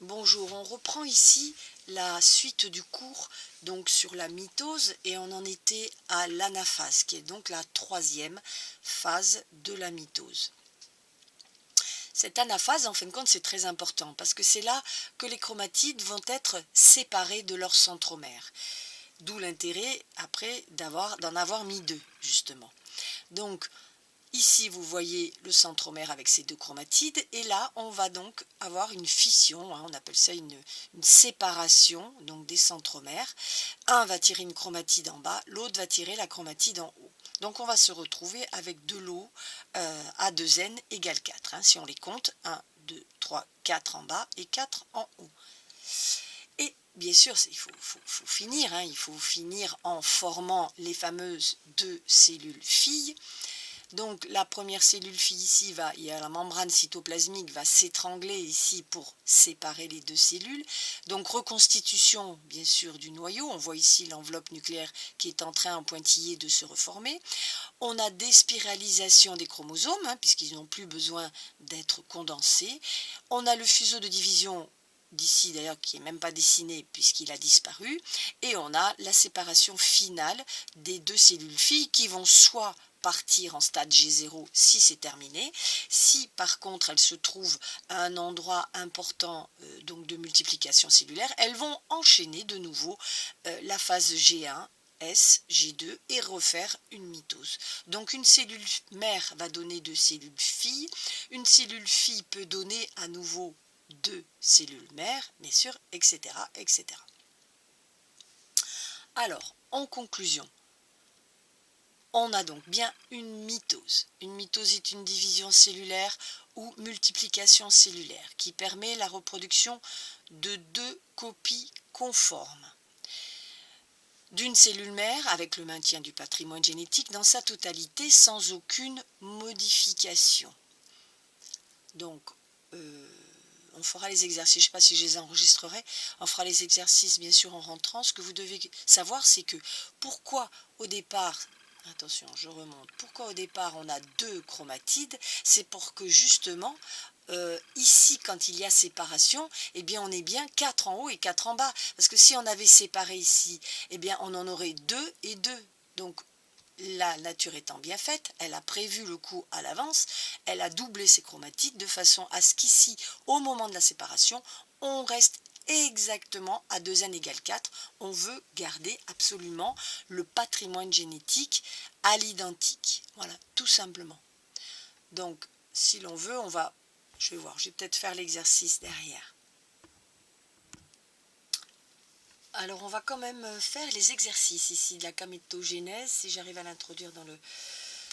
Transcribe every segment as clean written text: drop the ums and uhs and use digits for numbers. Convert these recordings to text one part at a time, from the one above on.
Bonjour, on reprend ici la suite du cours donc sur la mitose et on en était à l'anaphase qui est donc la troisième phase de la mitose. Cette anaphase, en fin de compte, c'est très important parce que c'est là que les chromatides vont être séparés de leur centromère. D'où l'intérêt après d'en avoir mis deux justement. Donc ici, vous voyez le centromère avec ses deux chromatides et là, on va donc avoir une fission, on appelle ça une séparation donc des centromères. Un va tirer une chromatide en bas, l'autre va tirer la chromatide en haut. Donc on va se retrouver avec de l'eau A2N égale 4. Si on les compte, 1, 2, 3, 4 en bas et 4 en haut. Et bien sûr, il faut finir, il faut finir en formant les fameuses deux cellules filles. Donc la première cellule fille ici, il y a la membrane cytoplasmique va s'étrangler ici pour séparer les deux cellules. Donc reconstitution bien sûr du noyau, on voit ici l'enveloppe nucléaire qui est en train en pointillé de se reformer. On a déspiralisation des chromosomes, puisqu'ils n'ont plus besoin d'être condensés. On a le fuseau de division d'ici d'ailleurs qui n'est même pas dessiné puisqu'il a disparu. Et on a la séparation finale des deux cellules filles qui vont soit partir en stade G0 si c'est terminé. Si par contre elles se trouvent à un endroit important donc de multiplication cellulaire, elles vont enchaîner de nouveau la phase G1, S, G2 et refaire une mitose. Donc une cellule mère va donner deux cellules filles, une cellule fille peut donner à nouveau deux cellules mères, bien sûr, etc., etc. Alors, en conclusion, on a donc bien une mitose. Une mitose est une division cellulaire ou multiplication cellulaire qui permet la reproduction de deux copies conformes d'une cellule mère avec le maintien du patrimoine génétique dans sa totalité sans aucune modification. Donc, on fera les exercices, je ne sais pas si je les enregistrerai, on fera les exercices bien sûr en rentrant. Ce que vous devez savoir, c'est que pourquoi au départ, attention, je remonte, pourquoi au départ on a deux chromatides, c'est pour que justement, ici quand il y a séparation, eh bien on est bien 4 en haut et 4 en bas. Parce que si on avait séparé ici, eh bien on en aurait 2 et 2. Donc la nature étant bien faite, elle a prévu le coup à l'avance, elle a doublé ses chromatides de façon à ce qu'ici, au moment de la séparation, on reste exactement à 2n égale 4. On veut garder absolument le patrimoine génétique à l'identique. Voilà, tout simplement. Donc, si l'on veut, je vais voir, je vais peut-être faire l'exercice derrière. Alors, on va quand même faire les exercices ici de la gamétogénèse, si j'arrive à l'introduire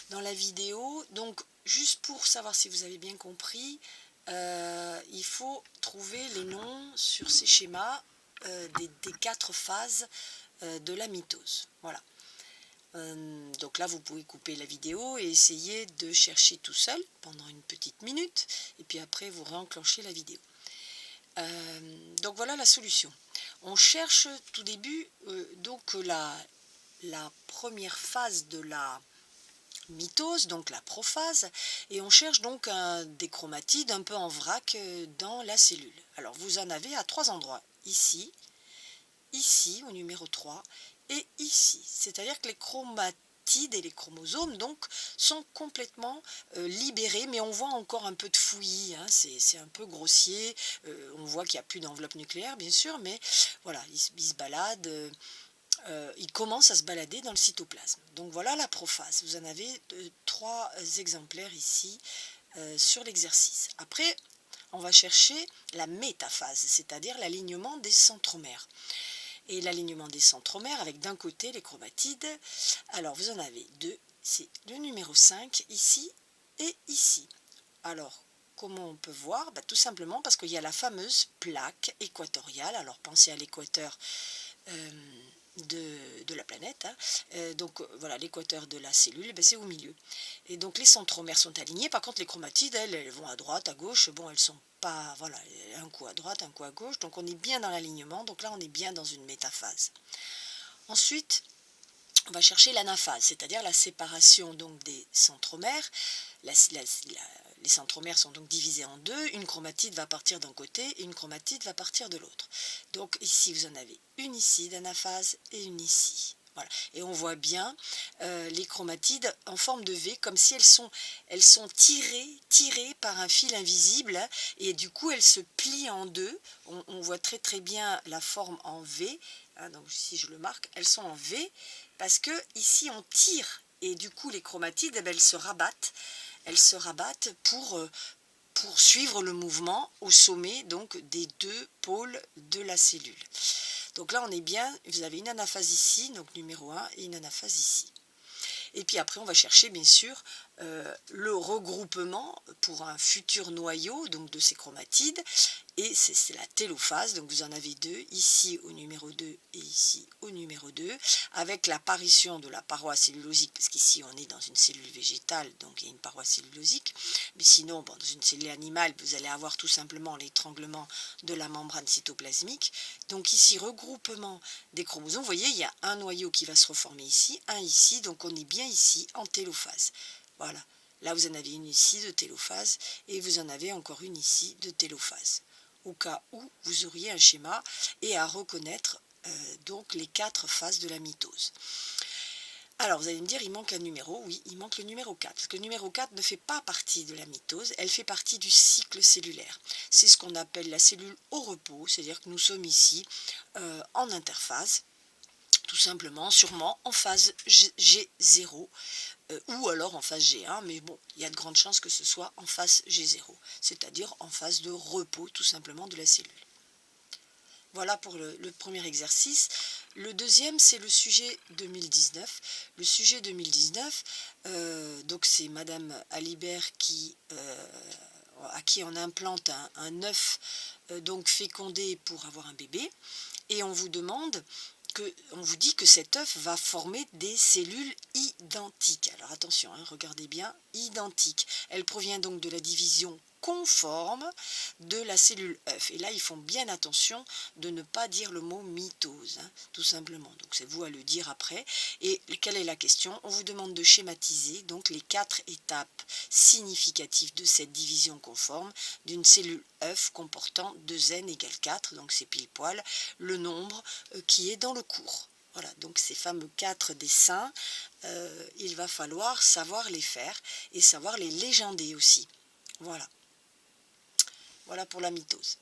dans la vidéo. Donc, juste pour savoir si vous avez bien compris, il faut trouver les noms sur ces schémas des 4 phases de la mitose. Voilà. Donc là, vous pouvez couper la vidéo et essayer de chercher tout seul pendant une petite minute. Et puis après, vous réenclenchez la vidéo. Donc voilà la solution. On cherche tout début donc la première phase de la mitose, donc la prophase, et on cherche donc des chromatides un peu en vrac dans la cellule. Alors vous en avez à 3 endroits, ici, ici au numéro 3 et ici. C'est-à-dire que les chromatides et les chromosomes donc sont complètement libérés, mais on voit encore un peu de fouillis, c'est un peu grossier, on voit qu'il n'y a plus d'enveloppe nucléaire bien sûr, mais voilà, ils se baladent. Il commence à se balader dans le cytoplasme. Donc voilà la prophase. Vous en avez 3 exemplaires ici sur l'exercice. Après, on va chercher la métaphase, c'est-à-dire l'alignement des centromères. Et l'alignement des centromères avec d'un côté les chromatides. Alors vous en avez 2, c'est le numéro 5 ici et ici. Alors, comment on peut voir? Tout simplement parce qu'il y a la fameuse plaque équatoriale. Alors pensez à l'équateur de la planète. Donc voilà, l'équateur de la cellule, c'est au milieu. Et donc les centromères sont alignés. Par contre, les chromatides, elles vont à droite, à gauche. Bon, elles sont pas, voilà, un coup à droite, un coup à gauche. Donc on est bien dans l'alignement. Donc là, on est bien dans une métaphase. Ensuite, on va chercher l'anaphase, c'est-à-dire la séparation donc des centromères, les centromères sont donc divisés en deux, une chromatide va partir d'un côté et une chromatide va partir de l'autre. Donc ici vous en avez une ici d'anaphase et une ici. Voilà. Et on voit bien les chromatides en forme de V, comme si elles sont tirées par un fil invisible, hein, et du coup elles se plient en deux. On voit très très bien la forme en V, hein, donc si je le marque, elles sont en V, parce que ici on tire, et du coup les chromatides, eh bien, elles se rabattent pour suivre le mouvement au sommet donc des deux pôles de la cellule. Donc là on est bien, vous avez une anaphase ici, donc numéro 1, et une anaphase ici. Et puis après on va chercher bien sûr le regroupement pour un futur noyau donc de ces chromatides, et c'est la télophase, donc vous en avez deux, ici au numéro 2 et ici au numéro 2, avec l'apparition de la paroi cellulosique, parce qu'ici on est dans une cellule végétale, donc il y a une paroi cellulosique, mais sinon bon, dans une cellule animale vous allez avoir tout simplement l'étranglement de la membrane cytoplasmique. Donc ici regroupement des chromosomes, vous voyez il y a un noyau qui va se reformer ici, un ici, donc on est bien ici en télophase. Voilà, là vous en avez une ici de télophase et vous en avez encore une ici de télophase, au cas où vous auriez un schéma et à reconnaître donc les 4 phases de la mitose. Alors vous allez me dire, il manque un numéro. Oui, il manque le numéro 4, parce que le numéro 4 ne fait pas partie de la mitose, elle fait partie du cycle cellulaire. C'est ce qu'on appelle la cellule au repos, c'est-à-dire que nous sommes ici en interphase, tout simplement, sûrement en phase G0, ou alors en phase G1, mais bon, il y a de grandes chances que ce soit en phase G0, c'est-à-dire en phase de repos tout simplement de la cellule. Voilà pour le premier exercice. Le deuxième, c'est le sujet 2019. Le sujet 2019, donc c'est Madame Alibert à qui on implante un œuf donc fécondé pour avoir un bébé, et on vous demande on vous dit que cet œuf va former des cellules identiques. Alors attention, hein, regardez bien, identiques. Elle provient donc de la division conforme de la cellule œuf. Et là, ils font bien attention de ne pas dire le mot mitose, hein, tout simplement. Donc c'est vous à le dire après. Et quelle est la question? On vous demande de schématiser donc les 4 étapes significatives de cette division conforme d'une cellule œuf comportant 2n égale 4, donc c'est pile poil le nombre qui est dans le cours. Voilà, donc ces fameux 4 dessins, il va falloir savoir les faire et savoir les légender aussi. Voilà. Voilà pour la mitose.